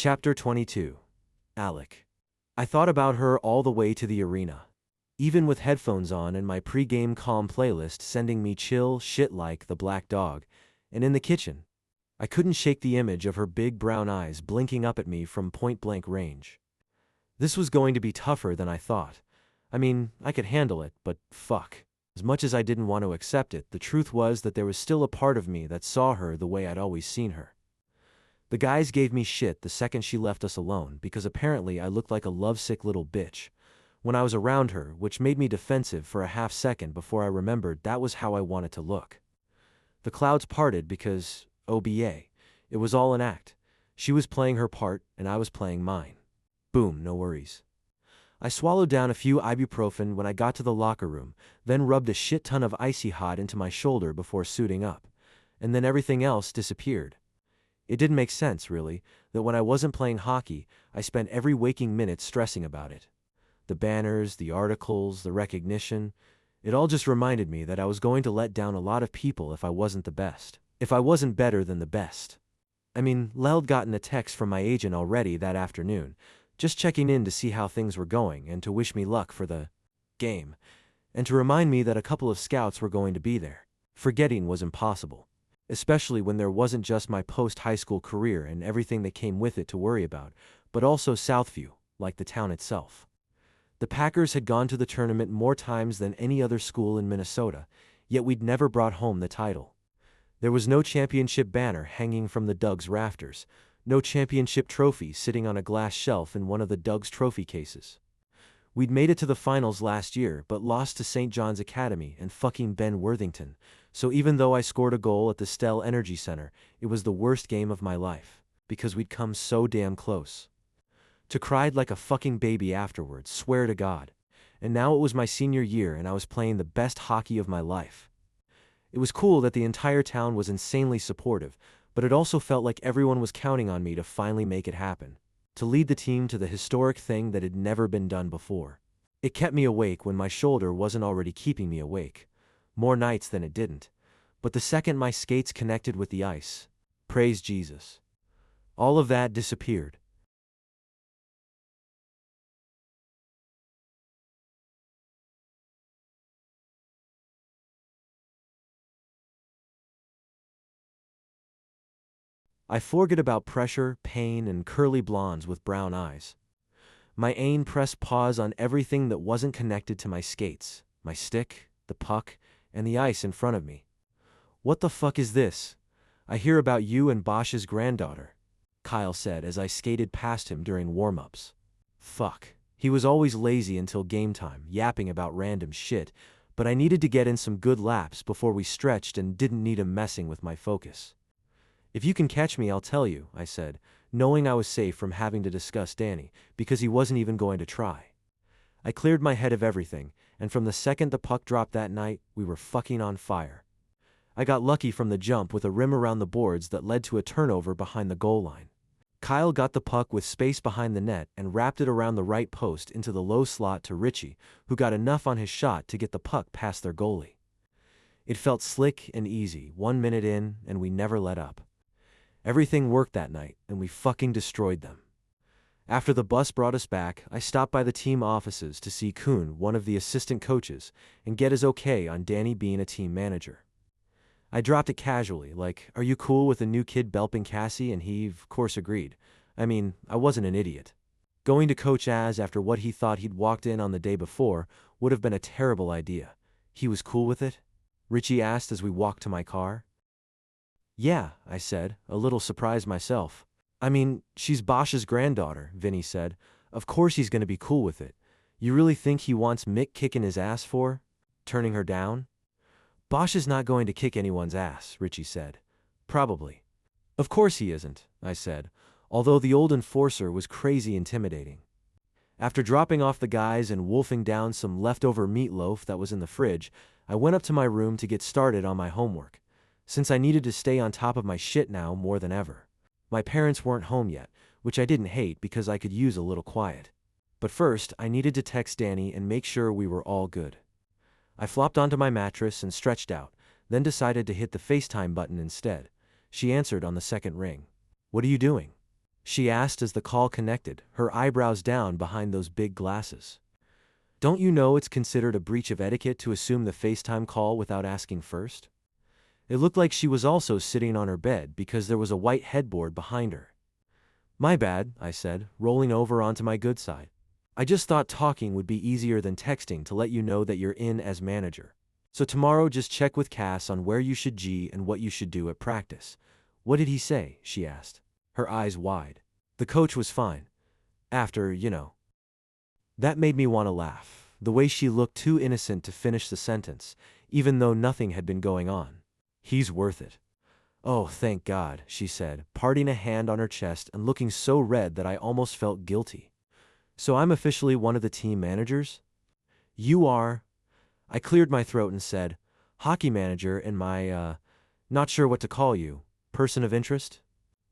Chapter 22. Alec. I thought about her all the way to the arena. Even with headphones on and my pre-game calm playlist sending me chill shit like The Black Dog, and in the kitchen, I couldn't shake the image of her big brown eyes blinking up at me from point-blank range. This was going to be tougher than I thought. I mean, I could handle it, but fuck. As much as I didn't want to accept it, the truth was that there was still a part of me that saw her the way I'd always seen her. The guys gave me shit the second she left us alone because apparently I looked like a lovesick little bitch when I was around her, which made me defensive for a half second before I remembered that was how I wanted to look. The clouds parted because, OBA, it was all an act. She was playing her part and I was playing mine. Boom, no worries. I swallowed down a few ibuprofen when I got to the locker room, then rubbed a shit ton of icy hot into my shoulder before suiting up. And then everything else disappeared. It didn't make sense, really, that when I wasn't playing hockey, I spent every waking minute stressing about it. The banners, the articles, the recognition, it all just reminded me that I was going to let down a lot of people if I wasn't the best. If I wasn't better than the best. I mean, Lel'd gotten a text from my agent already that afternoon, just checking in to see how things were going and to wish me luck for the game, and to remind me that a couple of scouts were going to be there. Forgetting was impossible, especially when there wasn't just my post-high school career and everything that came with it to worry about, but also Southview, like the town itself. The Packers had gone to the tournament more times than any other school in Minnesota, yet we'd never brought home the title. There was no championship banner hanging from the Doug's rafters, no championship trophy sitting on a glass shelf in one of the Doug's trophy cases. We'd made it to the finals last year, but lost to St. John's Academy and fucking Ben Worthington, so even though I scored a goal at the Stell Energy Center, it was the worst game of my life, because we'd come so damn close. To cried like a fucking baby afterwards, swear to God. And now it was my senior year and I was playing the best hockey of my life. It was cool that the entire town was insanely supportive, but it also felt like everyone was counting on me to finally make it happen, to lead the team to the historic thing that had never been done before. It kept me awake when my shoulder wasn't already keeping me awake, more nights than it didn't, but the second my skates connected with the ice, praise Jesus, all of that disappeared. I forget about pressure, pain, and curly blondes with brown eyes. My aim pressed pause on everything that wasn't connected to my skates, my stick, the puck, and the ice in front of me. What the fuck is this? I hear about you and Bosch's granddaughter, Kyle said as I skated past him during warm-ups. Fuck. He was always lazy until game time, yapping about random shit, but I needed to get in some good laps before we stretched and didn't need him messing with my focus. If you can catch me, I'll tell you, I said, knowing I was safe from having to discuss Danny, because he wasn't even going to try. I cleared my head of everything, and from the second the puck dropped that night, we were fucking on fire. I got lucky from the jump with a rim around the boards that led to a turnover behind the goal line. Kyle got the puck with space behind the net and wrapped it around the right post into the low slot to Richie, who got enough on his shot to get the puck past their goalie. It felt slick and easy, 1 minute in, and we never let up. Everything worked that night, and we fucking destroyed them. After the bus brought us back, I stopped by the team offices to see Kuhn, one of the assistant coaches, and get his okay on Danny being a team manager. I dropped it casually, like, "Are you cool with a new kid belping Cassie?" And he, of course, agreed. I mean, I wasn't an idiot. Going to Coach Az after what he thought he'd walked in on the day before would have been a terrible idea. He was cool with it? Richie asked as we walked to my car. Yeah, I said, a little surprised myself. I mean, she's Bosch's granddaughter, Vinny said. Of course he's going to be cool with it. You really think he wants Mick kicking his ass for? Turning her down? Bosch is not going to kick anyone's ass, Richie said. Probably. Of course he isn't, I said, although the old enforcer was crazy intimidating. After dropping off the guys and wolfing down some leftover meatloaf that was in the fridge, I went up to my room to get started on my homework, since I needed to stay on top of my shit now more than ever. My parents weren't home yet, which I didn't hate because I could use a little quiet. But first, I needed to text Danny and make sure we were all good. I flopped onto my mattress and stretched out, then decided to hit the FaceTime button instead. She answered on the second ring. "What are you doing?" she asked as the call connected, her eyebrows down behind those big glasses. Don't you know it's considered a breach of etiquette to assume the FaceTime call without asking first? It looked like she was also sitting on her bed because there was a white headboard behind her. My bad, I said, rolling over onto my good side. I just thought talking would be easier than texting to let you know that you're in as manager. So tomorrow just check with Cass on where you should G and what you should do at practice. What did he say? She asked, her eyes wide. The coach was fine. After, you know. That made me want to laugh, the way she looked too innocent to finish the sentence, even though nothing had been going on. He's worth it. Oh, thank God, she said, parting a hand on her chest and looking so red that I almost felt guilty. So I'm officially one of the team managers? You are. I cleared my throat and said, hockey manager and my, not sure what to call you, person of interest?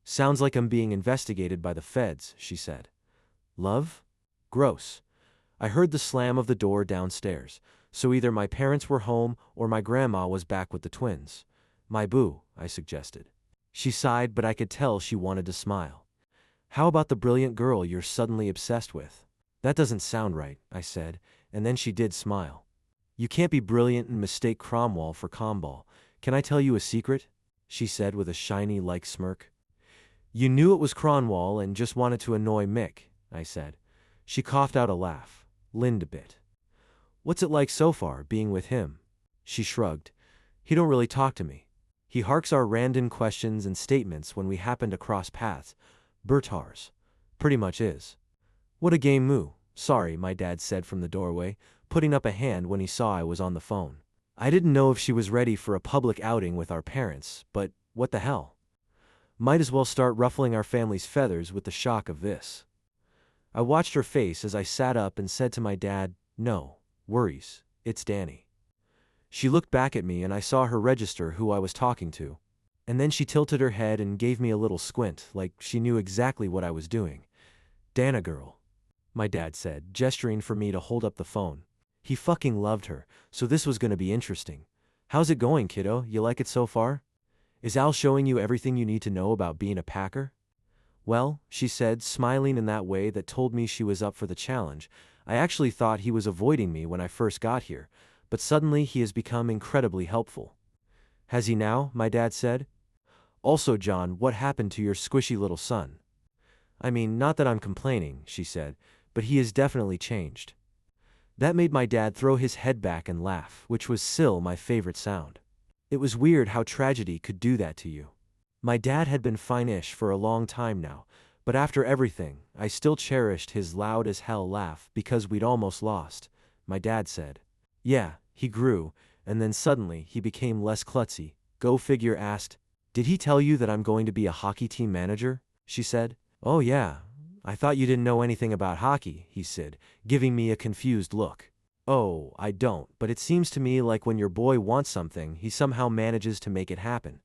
Sounds like I'm being investigated by the feds, she said. Love? Gross. I heard the slam of the door downstairs, so either my parents were home or my grandma was back with the twins. My boo, I suggested. She sighed, but I could tell she wanted to smile. How about the brilliant girl you're suddenly obsessed with? That doesn't sound right, I said, and then she did smile. You can't be brilliant and mistake Cromwell for Comball. Can I tell you a secret? She said with a shiny-like smirk. You knew it was Cromwell and just wanted to annoy Mick, I said. She coughed out a laugh, leaned a bit. What's it like so far, being with him? She shrugged. He don't really talk to me. He harks our random questions and statements when we happen to cross paths. Bertars. Pretty much is. What a game moo. Sorry, my dad said from the doorway, putting up a hand when he saw I was on the phone. I didn't know if she was ready for a public outing with our parents, but what the hell? Might as well start ruffling our family's feathers with the shock of this. I watched her face as I sat up and said to my dad, no, worries, it's Danny. She looked back at me and I saw her register who I was talking to. And then she tilted her head and gave me a little squint, like she knew exactly what I was doing. Dana girl, my dad said, gesturing for me to hold up the phone. He fucking loved her, so this was gonna be interesting. How's it going, kiddo? You like it so far? Is Al showing you everything you need to know about being a Packer? Well, she said, smiling in that way that told me she was up for the challenge. I actually thought he was avoiding me when I first got here, but suddenly he has become incredibly helpful. Has he now? My dad said. Also, John, what happened to your squishy little son? I mean, not that I'm complaining, she said, but he has definitely changed. That made my dad throw his head back and laugh, which was still my favorite sound. It was weird how tragedy could do that to you. My dad had been fine-ish for a long time now, but after everything, I still cherished his loud-as-hell laugh because we'd almost lost, my dad said. Yeah, he grew, and then suddenly he became less klutzy. Go figure asked, did he tell you that I'm going to be a hockey team manager? She said. Oh yeah, I thought you didn't know anything about hockey, he said, giving me a confused look. Oh, I don't, but it seems to me like when your boy wants something, he somehow manages to make it happen.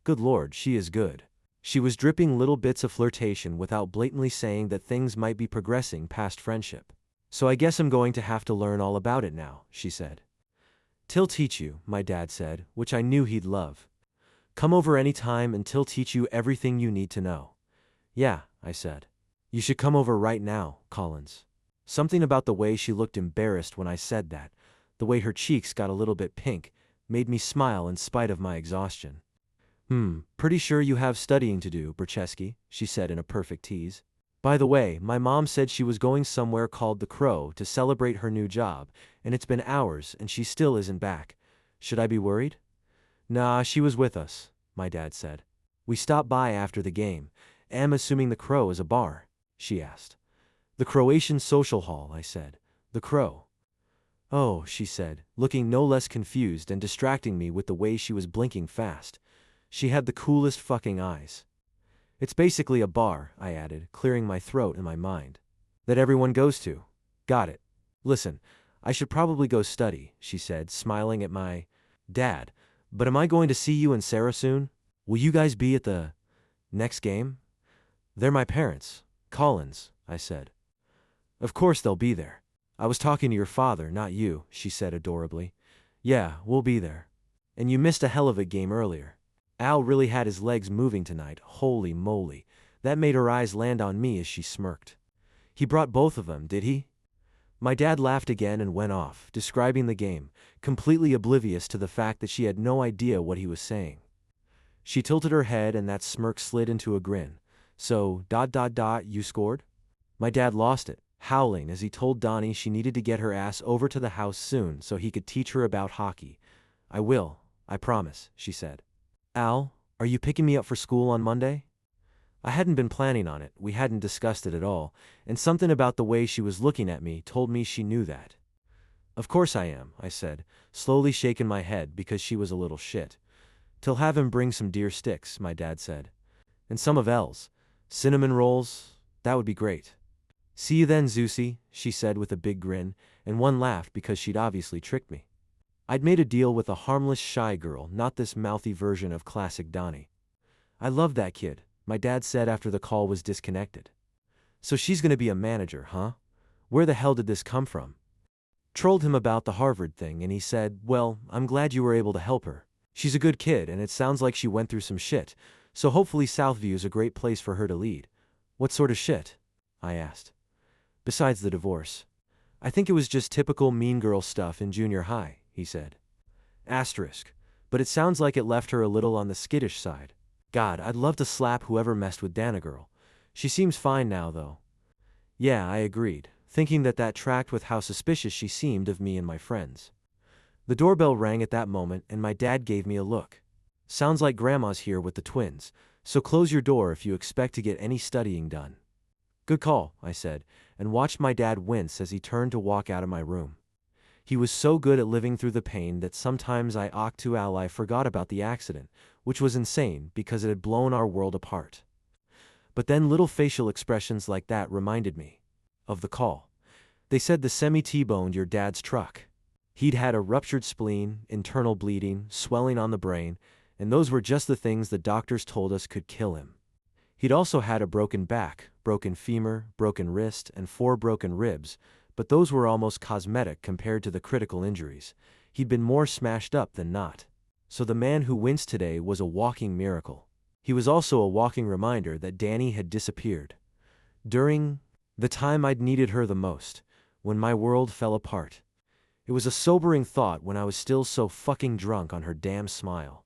Good Lord, she is good. She was dripping little bits of flirtation without blatantly saying that things might be progressing past friendship. So I guess I'm going to have to learn all about it now, she said. Till teach you, my dad said, which I knew he'd love. Come over any time and Till teach you everything you need to know. Yeah, I said. You should come over right now, Collins. Something about the way she looked embarrassed when I said that, the way her cheeks got a little bit pink, made me smile in spite of my exhaustion. Pretty sure you have studying to do, Bercheski, she said in a perfect tease. By the way, my mom said she was going somewhere called The Crow to celebrate her new job, and it's been hours and she still isn't back. Should I be worried? Nah, she was with us, my dad said. We stopped by after the game. Am assuming The Crow is a bar, she asked. The Croatian social hall, I said. The Crow. Oh, she said, looking no less confused and distracting me with the way she was blinking fast. She had the coolest fucking eyes. It's basically a bar, I added, clearing my throat in my mind. That everyone goes to. Got it. Listen, I should probably go study, she said, smiling at my dad. But am I going to see you and Sarah soon? Will you guys be at the next game? They're my parents. Collins, I said. Of course they'll be there. I was talking to your father, not you, she said adorably. Yeah, we'll be there. And you missed a hell of a game earlier. Al really had his legs moving tonight, holy moly. That made her eyes land on me as she smirked. He brought both of them, did he? My dad laughed again and went off, describing the game, completely oblivious to the fact that she had no idea what he was saying. She tilted her head and that smirk slid into a grin. So, you scored? My dad lost it, howling as he told Donnie she needed to get her ass over to the house soon so he could teach her about hockey. I will, I promise, she said. Al, are you picking me up for school on Monday? I hadn't been planning on it, we hadn't discussed it at all, and something about the way she was looking at me told me she knew that. Of course I am, I said, slowly shaking my head because she was a little shit. Till have him bring some deer sticks, my dad said. And some of Elle's. Cinnamon rolls, that would be great. See you then, Zeusy, she said with a big grin, and one laughed because she'd obviously tricked me. I'd made a deal with a harmless shy girl, not this mouthy version of classic Donnie. I love that kid, my dad said after the call was disconnected. So she's gonna be a manager, huh? Where the hell did this come from? Trolled him about the Harvard thing and he said, well, I'm glad you were able to help her. She's a good kid and it sounds like she went through some shit, so hopefully Southview's a great place for her to lead. What sort of shit? I asked. Besides the divorce. I think it was just typical mean girl stuff in junior high, he said. Asterisk. But it sounds like it left her a little on the skittish side. God, I'd love to slap whoever messed with Dana girl. She seems fine now, though. Yeah, I agreed, thinking that tracked with how suspicious she seemed of me and my friends. The doorbell rang at that moment and my dad gave me a look. Sounds like Grandma's here with the twins, so close your door if you expect to get any studying done. Good call, I said, and watched my dad wince as he turned to walk out of my room. He was so good at living through the pain that sometimes I forgot about the accident, which was insane because it had blown our world apart. But then little facial expressions like that reminded me of the call. They said the semi-T-boned your dad's truck. He'd had a ruptured spleen, internal bleeding, swelling on the brain, and those were just the things the doctors told us could kill him. He'd also had a broken back, broken femur, broken wrist, and 4 broken ribs, but those were almost cosmetic compared to the critical injuries. He'd been more smashed up than not. So the man who winced today was a walking miracle. He was also a walking reminder that Danny had disappeared. During the time I'd needed her the most, when my world fell apart. It was a sobering thought when I was still so fucking drunk on her damn smile.